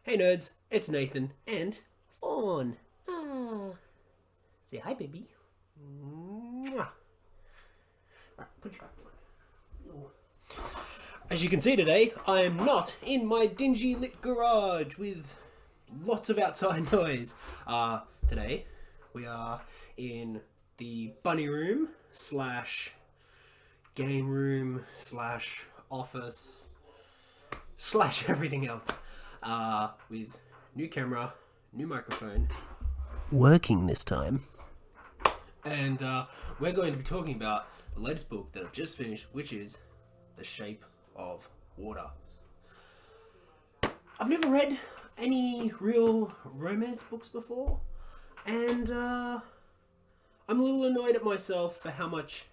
Hey nerds, it's Nathan and Fawn. Say hi, baby. Mwah. Right, put you back. As you can see today, I am not in my dingy lit garage with lots of outside noise. Today we are in the bunny room slash game room slash office slash everything else. With new camera, new microphone, working this time. And we're going to be talking about the latest book that I've just finished, which is The Shape of Water. I've never read any real romance books before, and I'm a little annoyed at myself for how much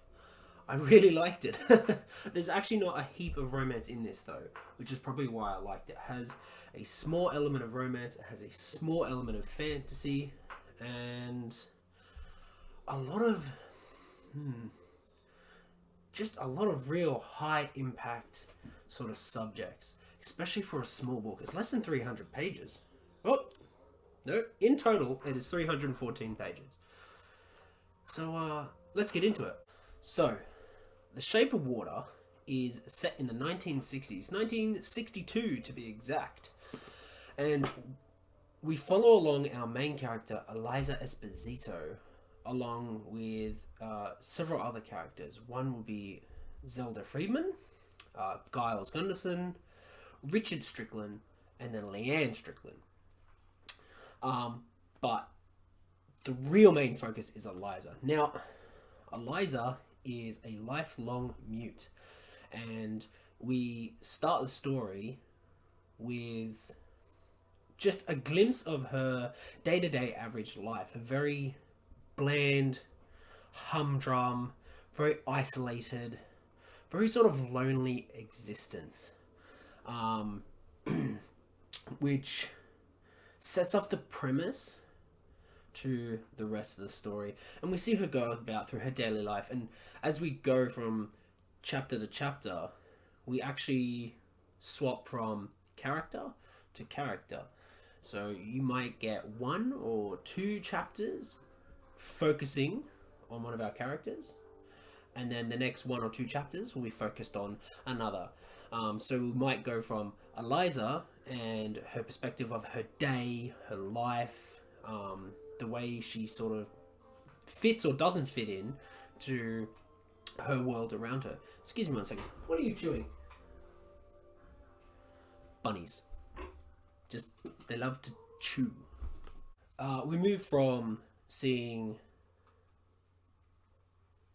I really liked it. There's actually not a heap of romance in this though, which is probably why I liked it. It has a small element of romance, it has a small element of fantasy, and a lot of just a lot of real high impact sort of subjects, especially for a small book. It's less than 300 pages. Oh, no, in total it is 314 pages. So let's get into it. So, The Shape of Water is set in the 1960s, 1962 to be exact. And we follow along our main character, Eliza Esposito, along with several other characters. One will be Zelda Friedman, Giles Gunderson, Richard Strickland, and then Leanne Strickland. But the real main focus is Eliza. Now, Eliza is a lifelong mute, and we start the story with just a glimpse of her day-to-day average life, a very bland, humdrum, very isolated, very sort of lonely existence, which sets off the premise to the rest of the story. And we see her go about through her daily life, and as we go from chapter to chapter, we actually swap from character to character. So you might get one or two chapters focusing on one of our characters, and then the next one or two chapters will be focused on another. So we might go from Eliza and her perspective of her day, her life, the way she sort of fits or doesn't fit in to her world around her. Excuse me one second. What are you chewing? Bunnies. Just, they love to chew. We move from seeing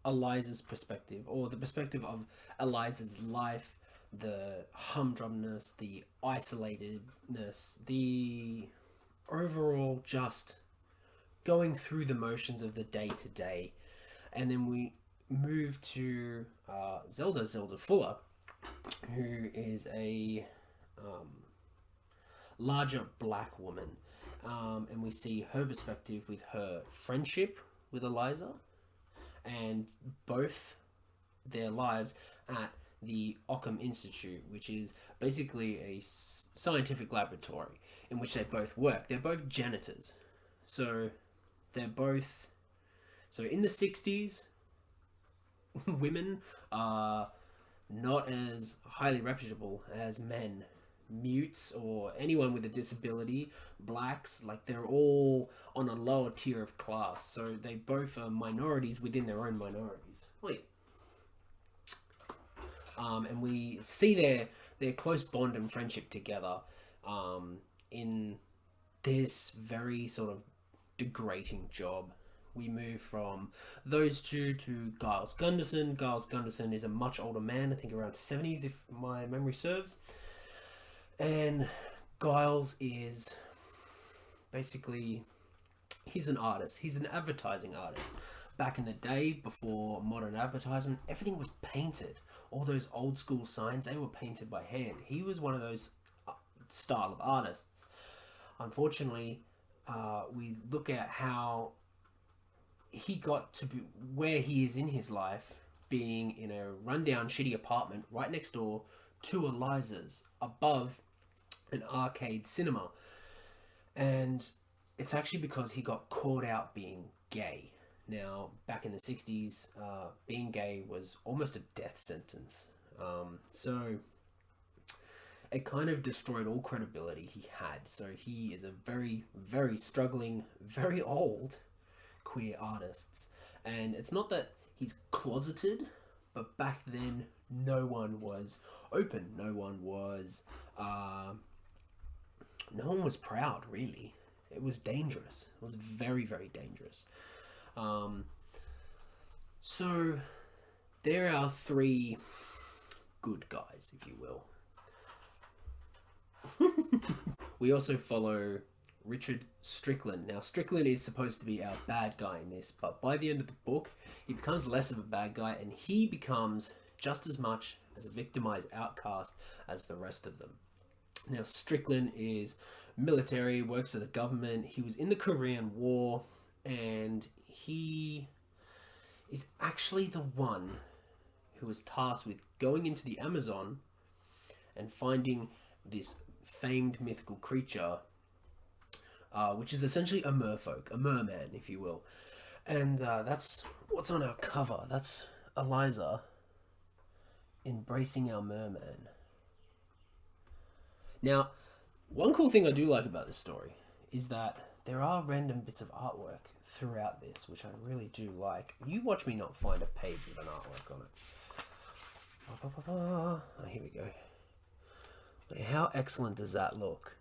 Eliza's perspective, or the perspective of Eliza's life, the humdrumness, the isolatedness, the overall just going through the motions of the day to day. And then we move to Zelda Fuller, who is a larger black woman. And we see her perspective with her friendship with Eliza, and both their lives at the Occam Institute, which is basically a scientific laboratory in which they both work. They're both janitors. So they're both... So in the 60s, women are not as highly reputable as men. Mutes or anyone with a disability, blacks, like they're all on a lower tier of class. So they both are minorities within their own minorities. Wait. And we see their close bond and friendship together in this very sort of degrading job. We move from those two to Giles Gunderson. Giles Gunderson is a much older man, I think around 70s if my memory serves. And Giles is basically, he's an artist. He's an advertising artist. Back in the day, before modern advertisement, everything was painted. All those old school signs, they were painted by hand. He was one of those style of artists. Unfortunately, we look at how he got to be where he is in his life, being in a rundown, shitty apartment right next door to Eliza's, above an arcade cinema. And it's actually because he got caught out being gay. Now, back in the 60s, being gay was almost a death sentence. So it kind of destroyed all credibility he had. So he is a very, very struggling, very old queer artist. And it's not that he's closeted, but back then no one was open. No one was proud, really. It was dangerous. It was very, very dangerous. Um, so there are three good guys, if you will. We also follow Richard Strickland. Now, Strickland is supposed to be our bad guy in this, but by the end of the book, he becomes less of a bad guy and he becomes just as much as a victimized outcast as the rest of them. Now, Strickland is military, works for the government. He was in the Korean War, and he is actually the one who was tasked with going into the Amazon and finding this famed mythical creature, which is essentially a merfolk, a merman, if you will. And that's what's on our cover. That's Eliza embracing our merman. Now, one cool thing I do like about this story is that there are random bits of artwork throughout this, which I really do like. You watch me not find a page with an artwork on it. Oh, here we go. How excellent does that look?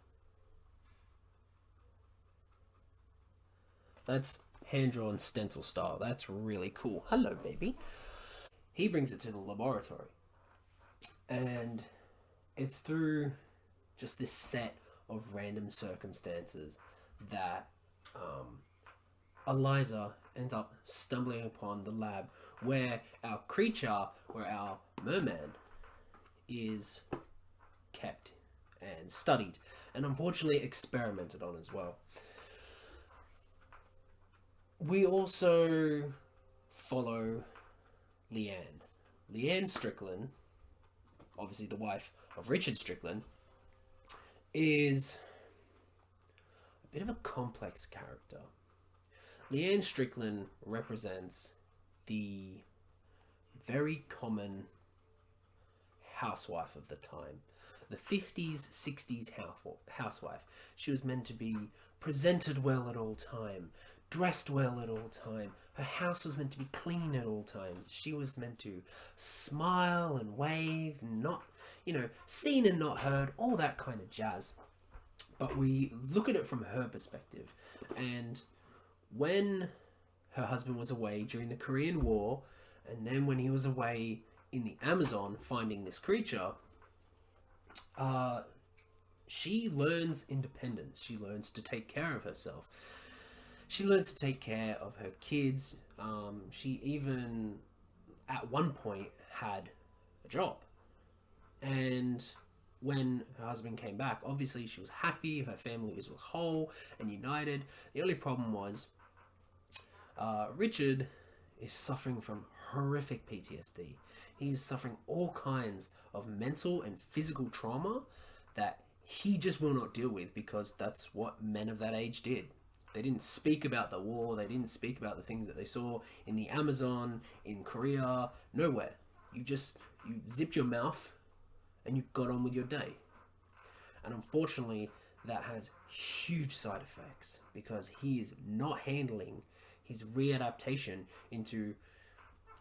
That's hand-drawn stencil style. That's really cool. Hello, baby. He brings it to the laboratory. And it's through just this set of random circumstances that Eliza ends up stumbling upon the lab where our creature, where our merman, is kept and studied and unfortunately experimented on as well. We also follow Leanne. Leanne Strickland, obviously the wife of Richard Strickland, is a bit of a complex character. Leanne Strickland represents the very common housewife of the time. The 50s, 60s housewife. She was meant to be presented well at all time, dressed well at all time. Her house was meant to be clean at all times. She was meant to smile and wave, not, seen and not heard, all that kind of jazz. But we look at it from her perspective. And when her husband was away during the Korean War, and then when he was away in the Amazon finding this creature, she learns independence. She learns to take care of herself. She learns to take care of her kids. She even, at one point, had a job. And when her husband came back, obviously she was happy. Her family was whole and united. The only problem was Richard is suffering from horrific PTSD. He is suffering all kinds of mental and physical trauma that he just will not deal with because that's what men of that age did. They didn't speak about the war. They didn't speak about the things that they saw in the Amazon, in Korea, nowhere. You zipped your mouth and you got on with your day. And unfortunately, that has huge side effects because he is not handling his readaptation into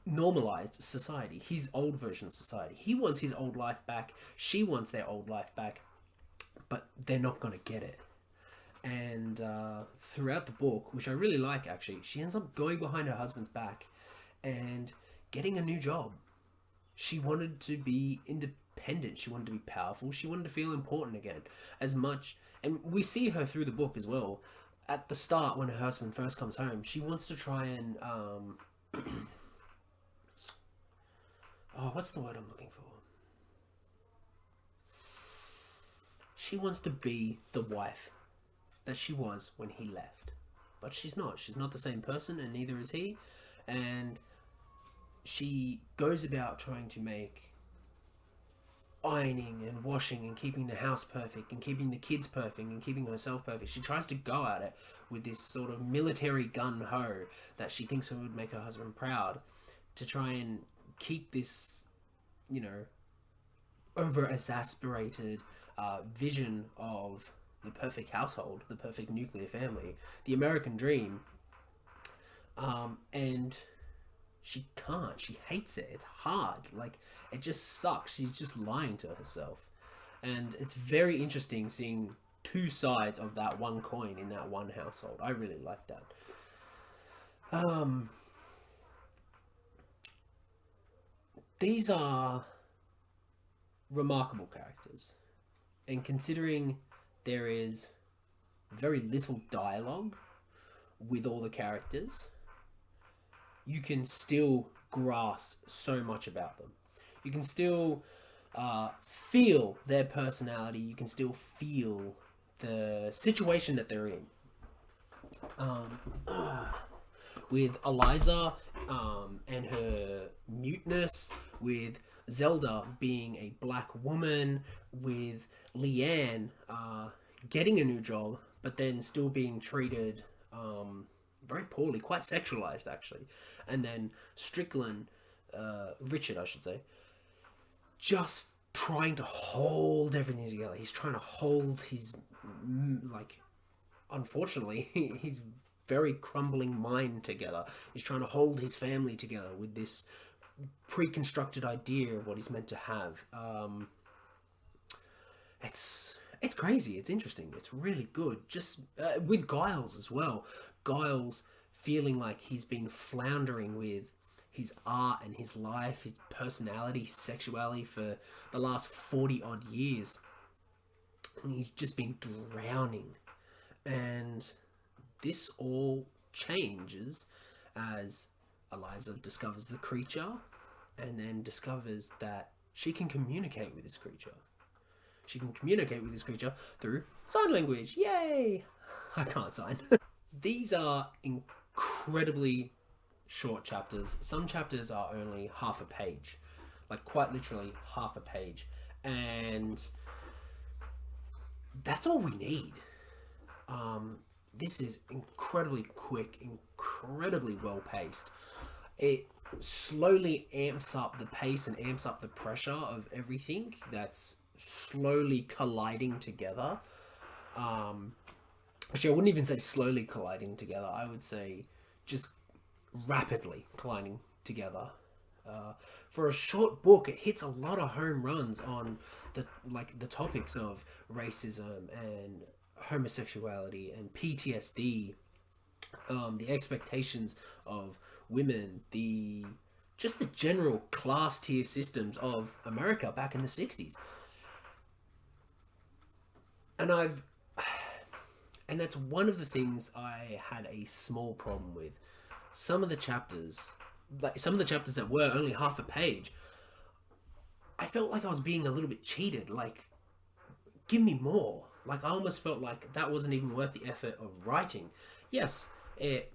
normalized society, his old version of society. He wants his old life back. She wants their old life back, but they're not going to get it. And throughout the book, which I really like actually, she ends up going behind her husband's back and getting a new job. She wanted to be independent. She wanted to be powerful. She wanted to feel important again. As much, and we see her through the book as well. At the start, when her husband first comes home, she wants to try and what's the word I'm looking for? She wants to be the wife that she was when he left. But she's not. She's not the same person, and neither is he. And she goes about trying to make ironing and washing and keeping the house perfect and keeping the kids perfect and keeping herself perfect. She tries to go at it with this sort of military gun-ho that she thinks would make her husband proud, to try and keep this, you know, over exasperated vision of the perfect household, the perfect nuclear family, the American dream. And she can't. She hates it. It's hard. Like, it just sucks. She's just lying to herself. And it's very interesting seeing two sides of that one coin in that one household. I really like that. These are remarkable characters. And considering there is very little dialogue with all the characters, you can still grasp so much about them. You can still feel their personality. You can still feel the situation that they're in. Um, with Eliza and her muteness, with Zelda being a black woman, with Leanne getting a new job, but then still being treated very poorly, quite sexualized actually. And then Strickland, Richard, I should say, just trying to hold everything together. He's trying to hold his, like, unfortunately, his very crumbling mind together. He's trying to hold his family together with this pre-constructed idea of what he's meant to have. It's crazy. It's interesting. It's really good. Just with Giles as well. Giles feeling like he's been floundering with his art and his life, his personality, his sexuality for the last 40 odd years. And he's just been drowning. And this all changes as Eliza discovers the creature and then discovers that she can communicate with this creature. She can communicate with this creature through sign language. Yay! I can't sign. These are incredibly short chapters. Some chapters are only half a page. Like, quite literally half a page. And that's all we need. This is incredibly quick, incredibly well paced. It slowly amps up the pace and amps up the pressure of everything that's slowly colliding together. Actually, I wouldn't even say slowly colliding together. I would say just rapidly colliding together. For a short book, it hits a lot of home runs on the topics of racism and homosexuality and PTSD, the expectations of women, the general class tier systems of America back in the 60s. And that's one of the things I had a small problem with. Some of the chapters, that were only half a page, I felt like I was being a little bit cheated. Like, give me more. Like, I almost felt like that wasn't even worth the effort of writing. Yes, it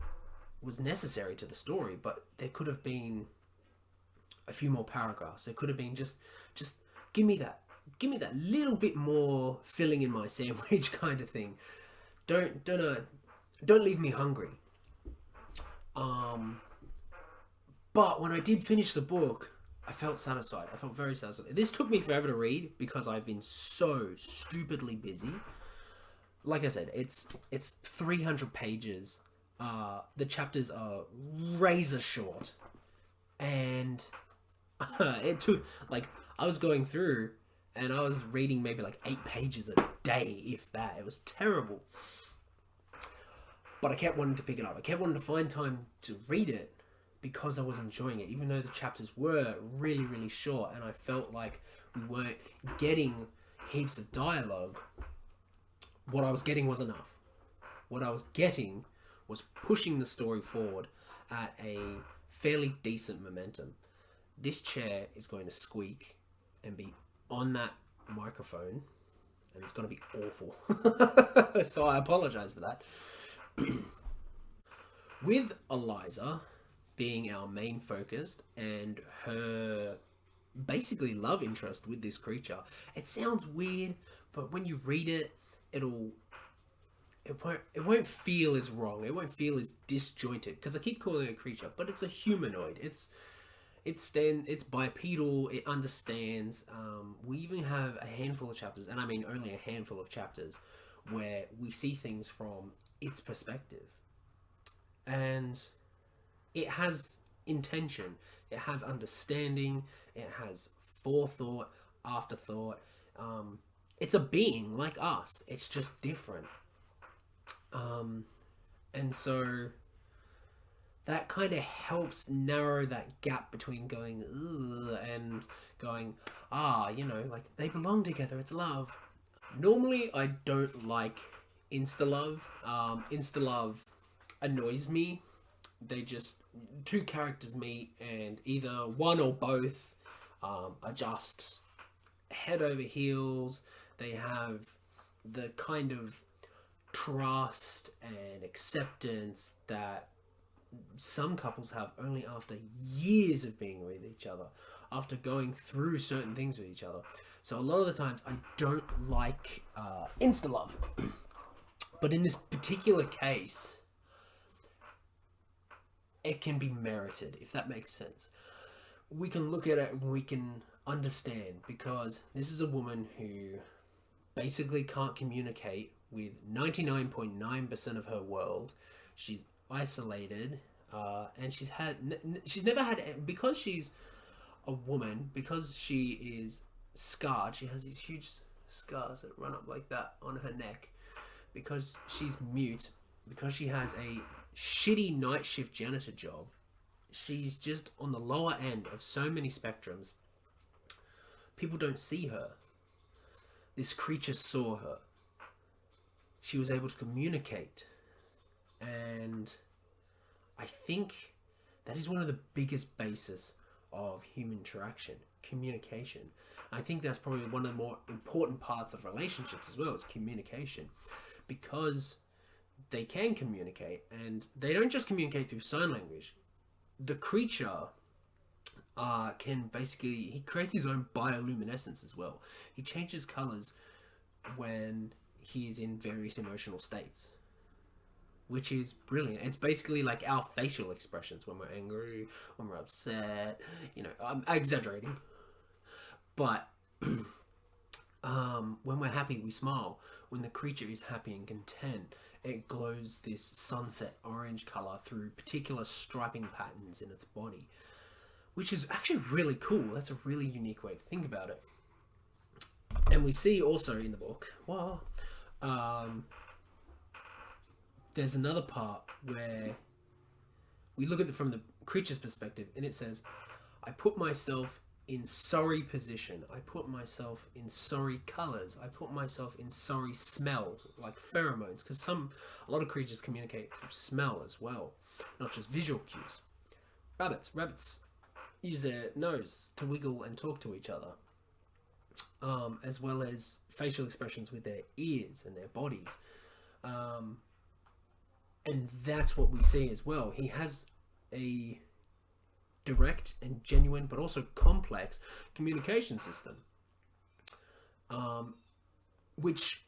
was necessary to the story, but there could have been a few more paragraphs. There could have been just give me that little bit more filling in my sandwich kind of thing. Don't leave me hungry. But when I did finish the book, I felt satisfied. I felt very satisfied. This took me forever to read because I've been so stupidly busy. Like I said, it's 300 pages. The chapters are razor short, and it took, like, I was going through and I was reading maybe like 8 pages a day, if that. It was terrible. But I kept wanting to pick it up. I kept wanting to find time to read it because I was enjoying it, even though the chapters were really, really short and I felt like we weren't getting heaps of dialogue. What I was getting was enough. What I was getting was pushing the story forward at a fairly decent momentum. This chair is going to squeak and be on that microphone, and it's going to be awful. So I apologize for that. With Eliza being our main focus and her basically love interest with this creature. It sounds weird, but when you read it, it'll it won't feel as wrong. It won't feel as disjointed because I keep calling it a creature, but it's a humanoid. It's bipedal. It understands. We even have a handful of chapters, and I mean only a handful of chapters, where we see things from its perspective, and it has intention. It has understanding. It has forethought, afterthought. It's a being like us. It's just different. And so that kind of helps narrow that gap between going ugh and going like they belong together. It's love. Normally, I don't like insta love. Insta love annoys me. They just two characters meet and either one or both are just head over heels. They have the kind of trust and acceptance that some couples have only after years of being with each other, after going through certain things with each other. So a lot of the times I don't like insta love. But in this particular case, it can be merited, if that makes sense. We can look at it and we can understand, because this is a woman who basically can't communicate with 99.9% of her world. She's isolated, and she's never had, because she's a woman, because she is scarred. She has these huge scars that run up like that on her neck. Because she's mute, because she has a shitty night shift janitor job, she's just on the lower end of so many spectrums. People don't see her. This creature saw her. She was able to communicate. And I think that is one of the biggest bases of human interaction, communication. I think that's probably one of the more important parts of relationships as well, is communication. Because they can communicate, and they don't just communicate through sign language. The creature he creates his own bioluminescence as well. He changes colors when he is in various emotional states, which is brilliant. It's basically like our facial expressions when we're angry, when we're upset. I'm exaggerating, but when we're happy, we smile. When the creature is happy and content, it glows this sunset orange color through particular striping patterns in its body, which is actually really cool. That's a really unique way to think about it. And we see also in the book, there's another part where we look at it from the creature's perspective, and it says, I put myself in sorry position. I put myself in sorry colors. I put myself in sorry smell, like pheromones, because a lot of creatures communicate through smell as well, not just visual cues. Rabbits use their nose to wiggle and talk to each other, as well as facial expressions with their ears and their bodies. And that's what we see as well. He has a direct and genuine, but also complex communication system, which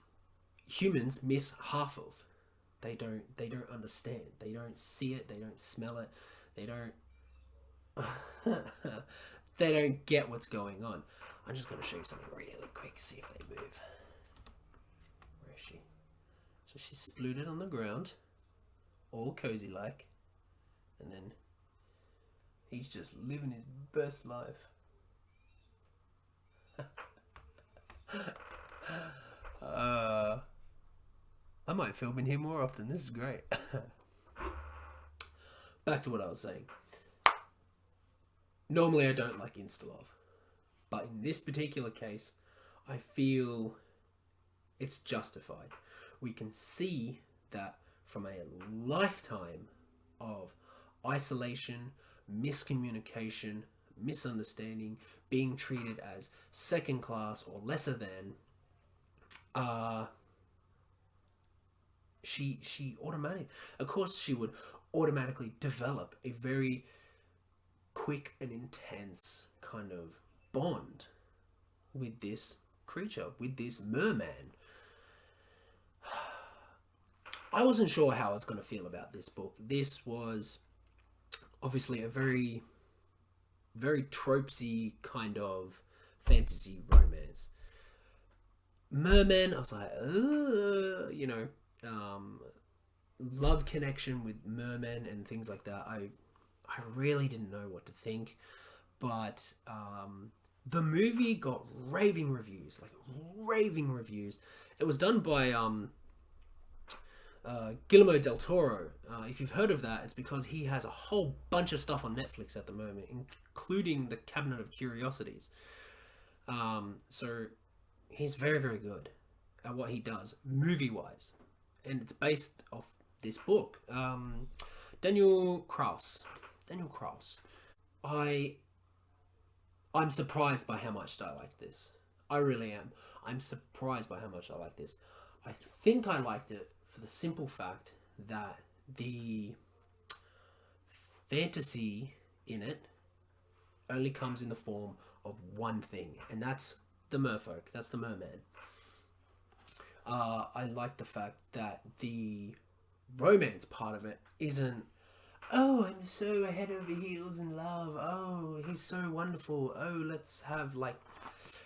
humans miss half of. They don't understand. They don't see it. They don't smell it. They don't. They don't get what's going on. I'm just going to show you something really quick. See if they move. Where is she? So she's splooted on the ground, all cozy like, and then he's just living his best life. I might film in here more often. This is great. Back to what I was saying. Normally I don't like insta-love, but in this particular case, I feel it's justified. We can see that from a lifetime of isolation, miscommunication, misunderstanding, being treated as second class or lesser than, she automatically, of course she would automatically develop a very quick and intense kind of bond with this creature, with this merman. I wasn't sure how I was going to feel about this book. This was obviously a very, very tropesy kind of fantasy romance. Merman, I was like, love connection with mermen and things like that. I really didn't know what to think, but the movie got raving reviews, like raving reviews. It was done by Gillermo del Toro. If you've heard of that, it's because he has a whole bunch of stuff on Netflix at the moment, including the Cabinet of Curiosities. So he's very, very good at what he does, movie-wise. And it's based off this book. Daniel Kraus. Daniel Kraus. I'm surprised by how much I like this. I really am. I'm surprised by how much I like this. I think I liked it for the simple fact that the fantasy in it only comes in the form of one thing, and that's the merfolk. That's the merman. I like the fact that the romance part of it isn't, oh, I'm so head over heels in love. Oh, he's so wonderful. Oh, let's have like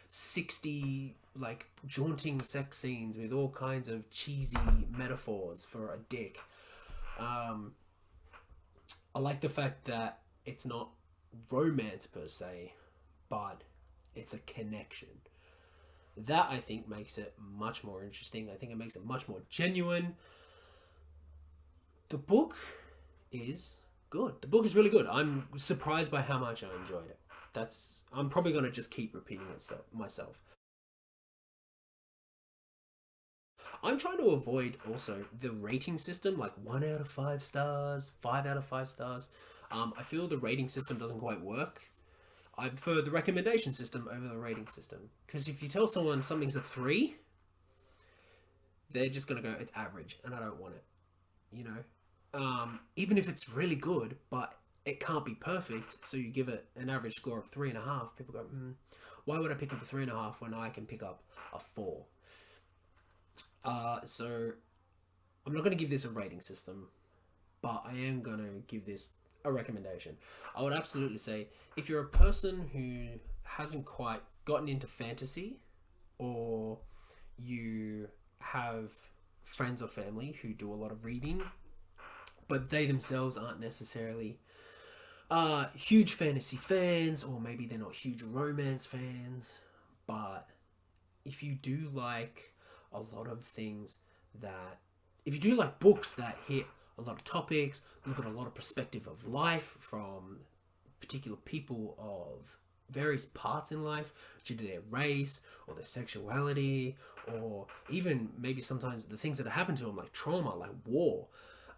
60 like jaunting sex scenes with all kinds of cheesy metaphors for a dick. I like the fact that it's not romance per se, but it's a connection. That I think makes it much more interesting. I think it makes it much more genuine. The book is good. The book is really good. I'm surprised by how much I enjoyed it. I'm probably going to just keep repeating it myself. I'm trying to avoid also the rating system, like 1 out of 5 stars, 5 out of 5 stars. I feel the rating system doesn't quite work. I prefer the recommendation system over the rating system. Because if you tell someone something's a 3, they're just going to go, it's average, and I don't want it. You know? Even if it's really good, but it can't be perfect, so you give it an average score of 3.5, people go, why would I pick up a 3.5 when I can pick up a 4? So I'm not going to give this a rating system, but I am going to give this a recommendation. I would absolutely say if you're a person who hasn't quite gotten into fantasy, or you have friends or family who do a lot of reading, but they themselves aren't necessarily huge fantasy fans, or maybe they're not huge romance fans, but if you do like a lot of things that, if you do like books that hit a lot of topics, look at a lot of perspective of life from particular people of various parts in life due to their race or their sexuality, or even maybe sometimes the things that happen to them, like trauma, like war,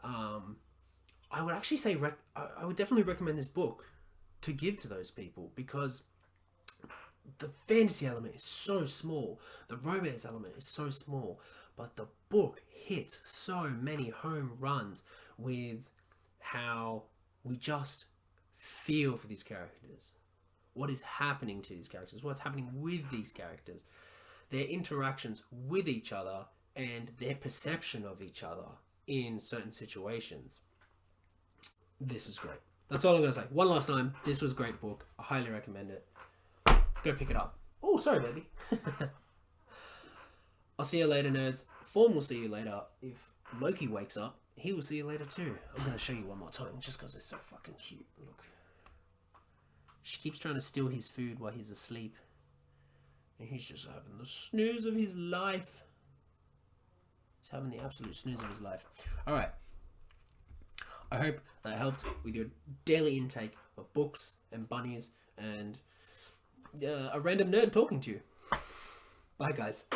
I would actually say I would definitely recommend this book to give to those people, because the fantasy element is so small, the romance element is so small, but the book hits so many home runs with how we just feel for these characters. What is happening to these characters? What's happening with these characters? Their interactions with each other and their perception of each other in certain situations. This is great. That's all I'm going to say. One last time, this was a great book. I highly recommend it. Go pick it up. Oh, sorry, baby. I'll see you later, nerds. Form will see you later. If Loki wakes up, he will see you later too. I'm going to show you one more time, just because they're so fucking cute. Look. She keeps trying to steal his food while he's asleep. And he's just having the snooze of his life. He's having the absolute snooze of his life. Alright. I hope that helped with your daily intake of books and bunnies and a random nerd talking to you. Bye, guys.